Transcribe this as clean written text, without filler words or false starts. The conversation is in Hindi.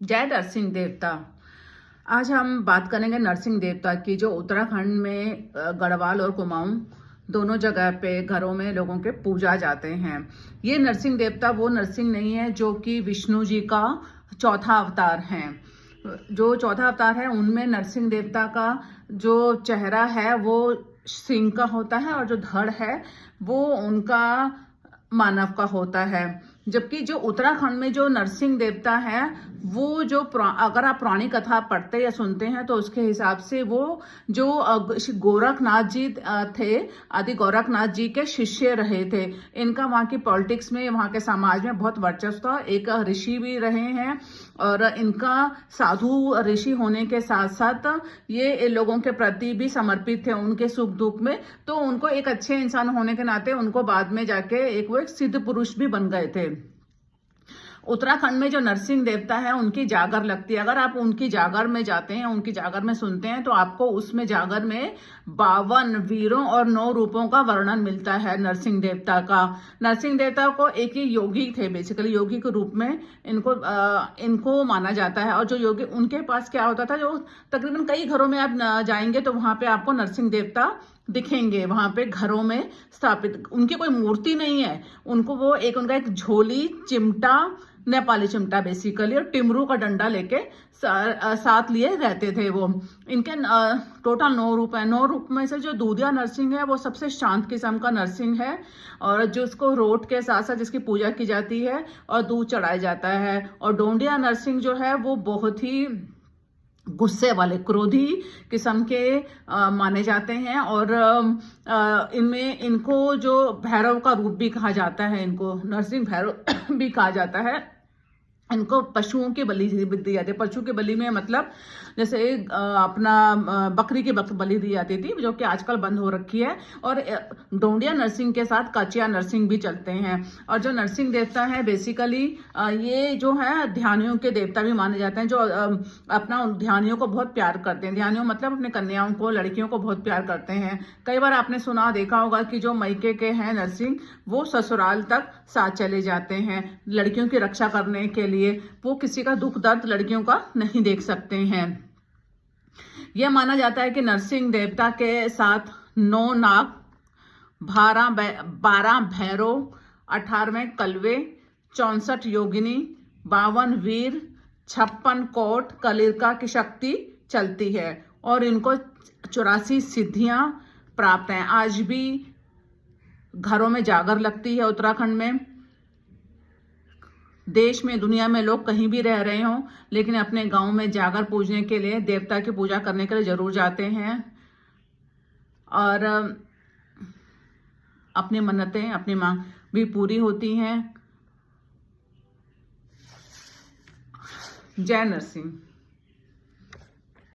जय नरसिंह देवता। आज हम बात करेंगे नरसिंह देवता की, जो उत्तराखंड में गढ़वाल और कुमाऊं दोनों जगह पे घरों में लोगों के पूजा जाते हैं। ये नरसिंह देवता वो नरसिंह नहीं है जो कि विष्णु जी का चौथा अवतार है। जो चौथा अवतार है उनमें नरसिंह देवता का जो चेहरा है वो सिंह का होता है और जो धड़ है वो उनका मानव का होता है। जबकि जो उत्तराखंड में जो नरसिंह देवता है वो जो अगर आप पुरानी कथा पढ़ते या सुनते हैं तो उसके हिसाब से वो जो गोरखनाथ जी थे, आदि गोरखनाथ जी के शिष्य रहे थे। इनका वहाँ की पॉलिटिक्स में, वहाँ के समाज में बहुत वर्चस्व था। एक ऋषि भी रहे हैं और इनका साधु ऋषि होने के साथ साथ ये लोगों के प्रति भी समर्पित थे, उनके सुख दुख में। तो उनको एक अच्छे इंसान होने के नाते उनको बाद में जाके वो एक सिद्ध पुरुष भी बन गए थे। उत्तराखंड में जो नरसिंह देवता है उनकी जागर लगती है। अगर आप उनकी जागर में जाते हैं, उनकी जागर में सुनते हैं तो आपको उसमें जागर में 52 वीरों और 9 रूपों का वर्णन मिलता है नरसिंह देवता का। नरसिंह देवता को एक ही योगी थे, बेसिकली योगी के रूप में इनको माना जाता है। और जो योगी उनके पास क्या होता था, जो तकरीबन कई घरों में आप जाएंगे तो वहां पे आपको नरसिंह देवता दिखेंगे, वहां पे घरों में स्थापित। उनकी कोई मूर्ति नहीं है, उनको वो उनका एक झोली, चिमटा, नेपाली चिमटा बेसिकली, और टिमरू का डंडा लेके साथ लिए रहते थे वो। इनके टोटल 9 रूप है। 9 रूप में से जो दूधिया नरसिंह है वो सबसे शांत किस्म का नरसिंह है, और जो उसको रोट के साथ साथ जिसकी पूजा की जाती है और दूध चढ़ाया जाता है। और डोंडिया नरसिंह जो है वो बहुत ही गुस्से वाले, क्रोधी किस्म के माने जाते हैं। और इनको जो भैरव का रूप भी कहा जाता है, इनको नरसिंह भैरव भी कहा जाता है। इनको पशुओं की बलि दी जाती है। पशु की बलि में मतलब जैसे अपना बकरी की बलि दी जाती थी, जो कि आजकल बंद हो रखी है। और डोंडिया नरसिंह के साथ कचिया नरसिंह भी चलते हैं। और जो नरसिंह देवता है बेसिकली ये जो है ध्यानियों के देवता भी माने जाते हैं, जो अपना ध्यानियों को बहुत प्यार करते हैं। ध्यानियों मतलब अपने कन्याओं को, लड़कियों को बहुत प्यार करते हैं। कई बार आपने सुना देखा होगा कि जो मायके के हैं नरसिंह वो ससुराल तक साथ चले जाते हैं लड़कियों की रक्षा करने के लिए। वो किसी का दुख दर्द लड़कियों का नहीं देख सकते हैं। यह माना जाता है कि नरसिंह देवता के साथ 9 नाग, 12 भैरव, 18वें कलवे, 64 योगिनी, 52 वीर, 56 कोट कलिरका की शक्ति चलती है। और इनको 84 सिद्धियां प्राप्त हैं। आज भी घरों में जागर लगती है उत्तराखंड में। देश में, दुनिया में लोग कहीं भी रह रहे हों, लेकिन अपने गांव में जागर पूजने के लिए, देवता की पूजा करने के लिए जरूर जाते हैं। और अपनी मन्नतें, अपनी मांग भी पूरी होती हैं। जय नरसिंह।